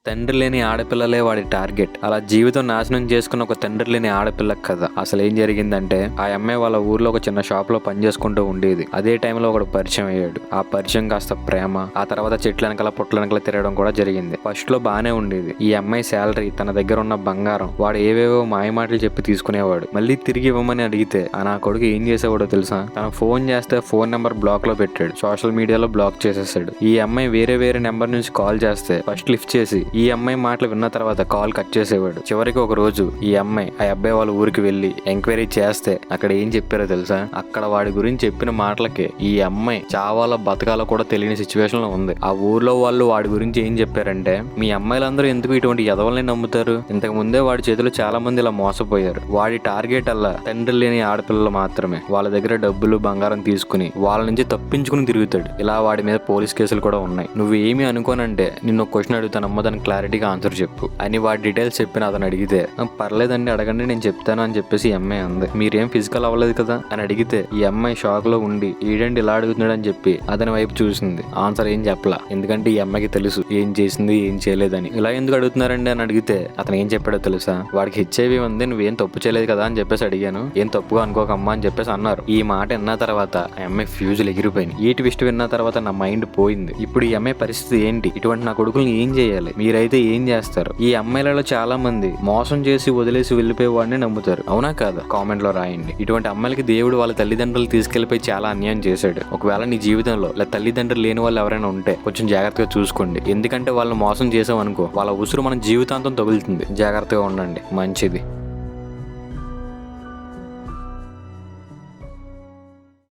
తండ్రి లేని ఆడపిల్లలే వాడి టార్గెట్. అలా జీవితం నాశనం చేసుకున్న ఒక తండ్రి లేని ఆడపిల్ల కథ. అసలు ఏం జరిగిందంటే, ఆ అమ్మాయి వాళ్ళ ఊర్లో ఒక చిన్న షాప్ లో పని చేసుకుంటూ ఉండేది. అదే టైంలో ఒకడు పరిచయం అయ్యాడు. ఆ పరిచయం కాస్త ప్రేమ, ఆ తర్వాత చెట్ల వెనకాల పుట్ల వెనకాల తిరగడం కూడా జరిగింది. ఫస్ట్ లో బానే ఉండేది. ఈ అమ్మాయి శాలరీ, తన దగ్గర ఉన్న బంగారం వాడు ఏవేవో మాయమాటలు చెప్పి తీసుకునేవాడు. మళ్ళీ తిరిగి ఇవ్వమని అడిగితే ఆ నా కొడుకు ఏం చేసేవాడో తెలుసా? తన ఫోన్ చేస్తే ఫోన్ నెంబర్ బ్లాక్ లో పెట్టాడు. సోషల్ మీడియాలో బ్లాక్ చేసేసాడు. ఈ అమ్మాయి వేరే నెంబర్ నుంచి కాల్ చేస్తే ఫస్ట్ లిఫ్ట్ చేసి ఈ అమ్మాయి మాటలు విన్న తర్వాత కాల్ కట్ చేసేవాడు. చివరికి ఒక రోజు ఈ అమ్మాయి ఆ అబ్బాయి వాళ్ళ ఊరికి వెళ్లి ఎంక్వైరీ చేస్తే అక్కడ ఏం చెప్పారో తెలుసా? అక్కడ వాడి గురించి చెప్పిన మాటలకి ఈ అమ్మాయి చావాలో బతకాలో కూడా తెలియని సిచ్యువేషన్ లో ఉంది. ఆ ఊర్లో వాళ్ళు వాడి గురించి ఏం చెప్పారంటే, మీ అమ్మాయిలందరూ ఎందుకు ఇటువంటి ఎదవల్ని నమ్ముతారు? ఇంతకు ముందే వాడి చేతిలో చాలా మంది ఇలా మోసపోయారు. వాడి టార్గెట్ అలా తండ్రి లేని ఆడపిల్లలు మాత్రమే. వాళ్ళ దగ్గర డబ్బులు బంగారం తీసుకుని వాళ్ళ నుంచి తప్పించుకుని తిరుగుతాడు. ఇలా వాడి మీద పోలీస్ కేసులు కూడా ఉన్నాయి. నువ్వు ఏమి అనుకోనంటే నిన్ను క్వశ్చన్ అడుగుతానమ్మా, దానికి క్లారిటీగా ఆన్సర్ చెప్పు అని వాడి డీటెయిల్స్ చెప్పిన అతను అడిగితే, పర్లేదండి అడగండి నేను చెప్తాను అని చెప్పేసి ఈ అమ్మాయి అంది. మీరేం ఫిజికల్ అవ్వలేదు కదా అని అడిగితే ఈ అమ్మాయి షాక్ లో ఉండి ఈడండి ఇలా అడుగుతున్నాడు అని చెప్పి అతని వైపు చూసింది. ఆన్సర్ ఏం చెప్పలా, ఎందుకంటే ఈ అమ్మాయికి తెలుసు ఏం చేసింది ఏం చేయలేదని. ఇలా ఎందుకు అడుగుతున్నారండి అని అడిగితే అతను ఏం చెప్పాడో తెలుసా? వాడికి హెచ్ఐవి ఉంది, నువ్వేం తప్పు చేయలేదు కదా అని చెప్పేసి అడిగాను. ఏం తప్పుగా అనుకోకమ్మా అని చెప్పేసి అన్నారు. ఈ మాట విన్న తర్వాత ఆ అమ్మాయి ఫ్యూజులు ఎగిరిపోయింది. ఈ ట్విస్ట్ విన్న తర్వాత నా మైండ్ పోయింది. ఇప్పుడు ఈ అమ్మాయి పరిస్థితి ఏంటి? ఇటువంటి నా కొడుకుల్ని ఏం చేయాలి? మీరైతే ఏం చేస్తారు? ఈ అమ్మాయిలలో చాలా మంది మోసం చేసి వదిలేసి వెళ్ళిపోయే వాడిని నమ్ముతారు, అవునా కాదా? కామెంట్ లో రాయండి. ఇటువంటి అమ్మాయిలకి దేవుడు వాళ్ళ తల్లిదండ్రులు తీసుకెళ్లిపోయి చాలా అన్యాయం చేశాడు. ఒకవేళ నీ జీవితంలో లేదా తల్లిదండ్రులు లేని వాళ్ళు ఎవరైనా ఉంటే కొంచెం జాగ్రత్తగా చూసుకోండి. ఎందుకంటే వాళ్ళని మోసం చేసాం అనుకో, వాళ్ళ ఉసురు మన జీవితాంతం తగులుతుంది. జాగ్రత్తగా ఉండండి. మంచిది.